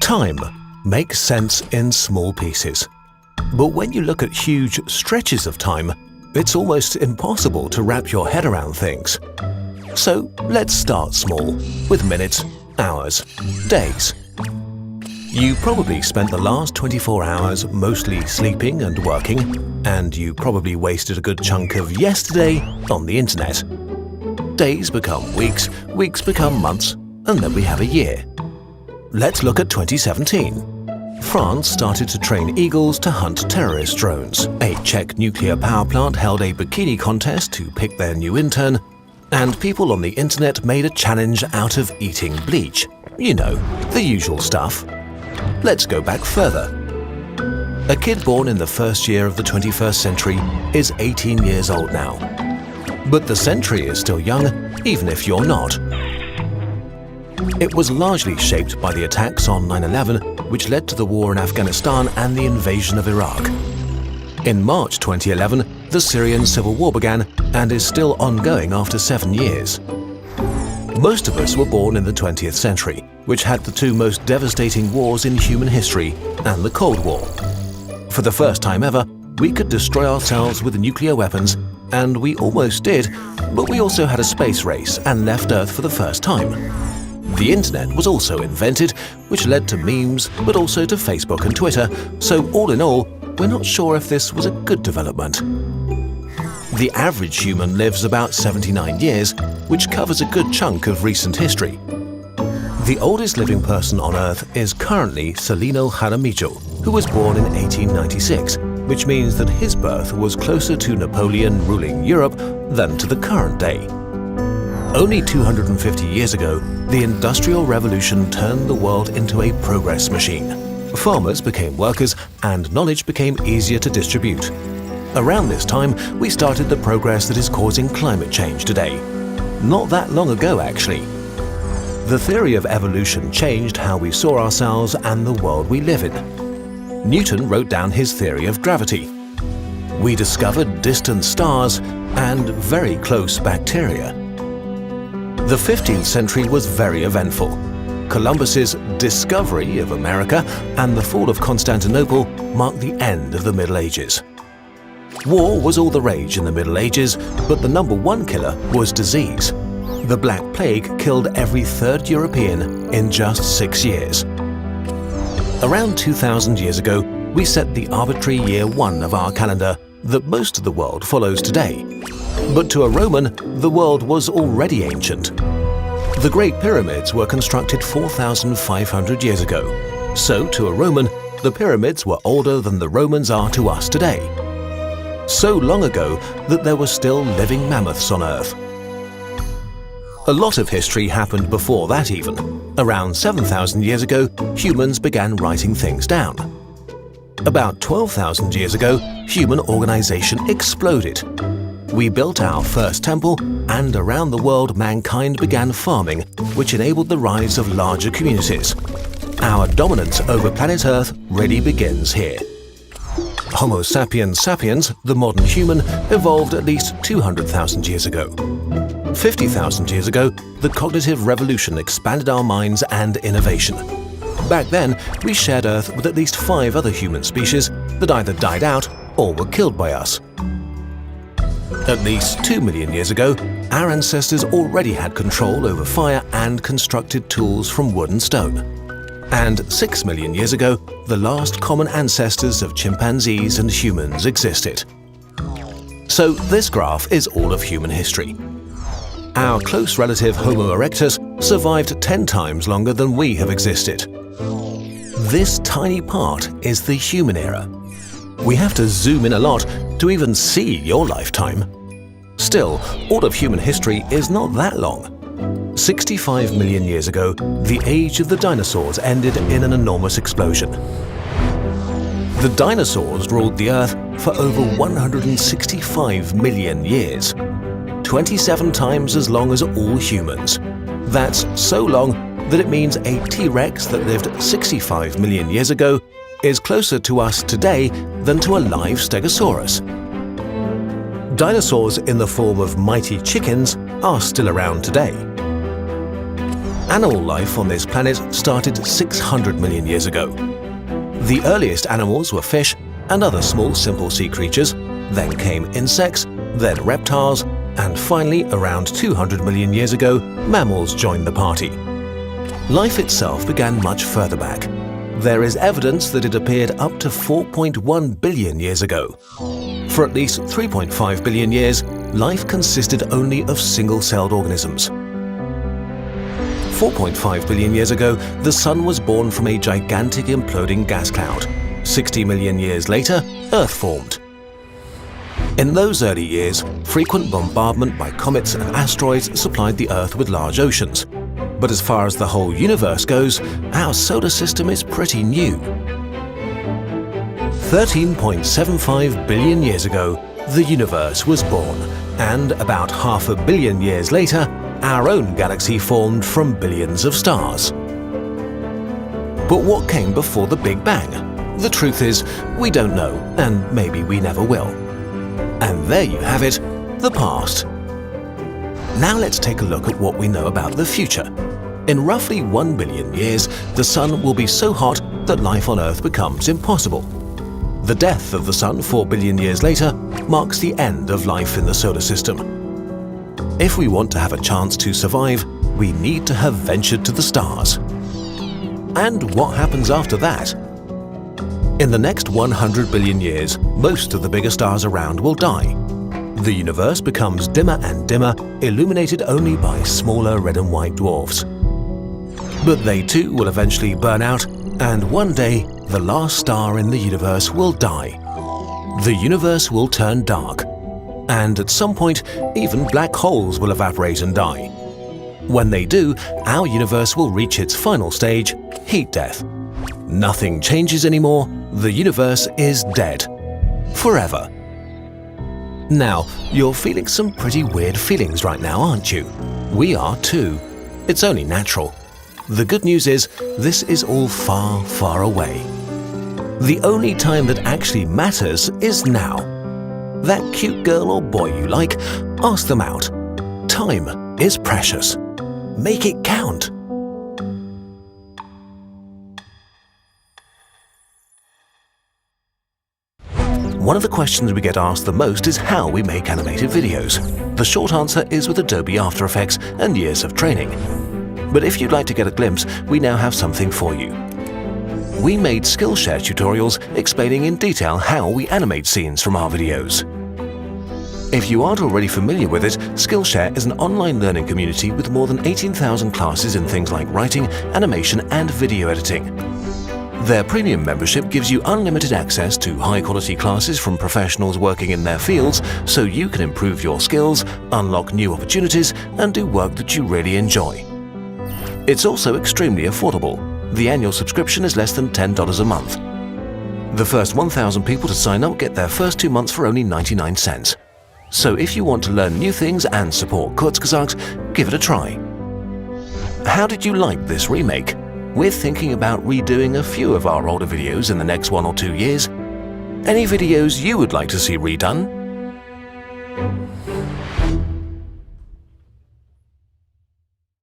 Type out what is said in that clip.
Time makes sense in small pieces. But when you look at huge stretches of time, it's almost impossible to wrap your head around things. So let's start small, with minutes, hours, days. You probably spent the last 24 hours mostly sleeping and working, and you probably wasted a good chunk of yesterday on the internet. Days become weeks, weeks become months, and then we have a year. Let's look at 2017. France started to train eagles to hunt terrorist drones. A Czech nuclear power plant held a bikini contest to pick their new intern, and people on the internet made a challenge out of eating bleach. You know, the usual stuff. Let's go back further. A kid born in the first year of the 21st century is 18 years old now. But the century is still young, even if you're not. It was largely shaped by the attacks on 9/11, which led to the war in Afghanistan and the invasion of Iraq. In March 2011, the Syrian civil war began and is still ongoing after 7 years. Most of us were born in the 20th century, which had the two most devastating wars in human history and the Cold War. For the first time ever, we could destroy ourselves with nuclear weapons, and we almost did, but we also had a space race and left Earth for the first time. The internet was also invented, which led to memes, but also to Facebook and Twitter, so all in all, we're not sure if this was a good development. The average human lives about 79 years, which covers a good chunk of recent history. The oldest living person on Earth is currently Celino Jaramillo, who was born in 1896, which means that his birth was closer to Napoleon ruling Europe than to the current day. Only 250 years ago, the Industrial Revolution turned the world into a progress machine. Farmers became workers and knowledge became easier to distribute. Around this time, we started the progress that is causing climate change today. Not that long ago, actually. The theory of evolution changed how we saw ourselves and the world we live in. Newton wrote down his theory of gravity. We discovered distant stars and very close bacteria. The 15th century was very eventful. Columbus's discovery of America and the fall of Constantinople marked the end of the Middle Ages. War was all the rage in the Middle Ages, but the number one killer was disease. The Black Plague killed every third European in just 6 years. Around 2,000 years ago, we set the arbitrary year 1 of our calendar that most of the world follows today. But to a Roman, the world was already ancient. The Great Pyramids were constructed 4,500 years ago. So to a Roman, the pyramids were older than the Romans are to us today. So long ago that there were still living mammoths on Earth. A lot of history happened before that even. Around 7,000 years ago, humans began writing things down. About 12,000 years ago, human organization exploded. We built our first temple, and around the world mankind began farming, which enabled the rise of larger communities. Our dominance over planet Earth really begins here. Homo sapiens sapiens, the modern human, evolved at least 200,000 years ago. 50,000 years ago, the cognitive revolution expanded our minds and innovation. Back then, we shared Earth with at least 5 other human species that either died out or were killed by us. At least 2 million years ago, our ancestors already had control over fire and constructed tools from wood and stone. And 6 million years ago, the last common ancestors of chimpanzees and humans existed. So this graph is all of human history. Our close relative Homo erectus survived 10 times longer than we have existed. This tiny part is the human era. We have to zoom in a lot to even see your lifetime. Still, all of human history is not that long. 65 million years ago, the age of the dinosaurs ended in an enormous explosion. The dinosaurs ruled the Earth for over 165 million years. 27 times as long as all humans. That's so long that it means a T-Rex that lived 65 million years ago is closer to us today than to a live Stegosaurus. Dinosaurs in the form of mighty chickens are still around today. Animal life on this planet started 600 million years ago. The earliest animals were fish and other small simple sea creatures, then came insects, then reptiles, and finally, around 200 million years ago, mammals joined the party. Life itself began much further back. There is evidence that it appeared up to 4.1 billion years ago. For at least 3.5 billion years, life consisted only of single-celled organisms. 4.5 billion years ago, the Sun was born from a gigantic imploding gas cloud. 60 million years later, Earth formed. In those early years, frequent bombardment by comets and asteroids supplied the Earth with large oceans. But as far as the whole universe goes, our solar system is pretty new. 13.75 billion years ago, the universe was born, and about 500 million years later, our own galaxy formed from billions of stars. But what came before the Big Bang? The truth is, we don't know, and maybe we never will. And there you have it, the past. Now let's take a look at what we know about the future. In roughly 1 billion years, the Sun will be so hot that life on Earth becomes impossible. The death of the Sun 4 billion years later marks the end of life in the solar system. If we want to have a chance to survive, we need to have ventured to the stars. And what happens after that? In the next 100 billion years, most of the bigger stars around will die. The universe becomes dimmer and dimmer, illuminated only by smaller red and white dwarfs. But they too will eventually burn out, and one day, the last star in the universe will die. The universe will turn dark, and at some point, even black holes will evaporate and die. When they do, our universe will reach its final stage, heat death. Nothing changes anymore, the universe is dead. Forever. Now, you're feeling some pretty weird feelings right now, aren't you? We are too. It's only natural. The good news is, this is all far, far away. The only time that actually matters is now. That cute girl or boy you like, ask them out. Time is precious. Make it count. One of the questions we get asked the most is how we make animated videos. The short answer is with Adobe After Effects and years of training. But if you'd like to get a glimpse, we now have something for you. We made Skillshare tutorials explaining in detail how we animate scenes from our videos. If you aren't already familiar with it, Skillshare is an online learning community with more than 18,000 classes in things like writing, animation, and video editing. Their premium membership gives you unlimited access to high-quality classes from professionals working in their fields, so you can improve your skills, unlock new opportunities, and do work that you really enjoy. It's also extremely affordable. The annual subscription is less than $10 a month. The first 1,000 people to sign up get their first 2 months for only 99 cents. So if you want to learn new things and support Kurzgesagt, give it a try. How did you like this remake? We're thinking about redoing a few of our older videos in the next 1 or 2 years. Any videos you would like to see redone?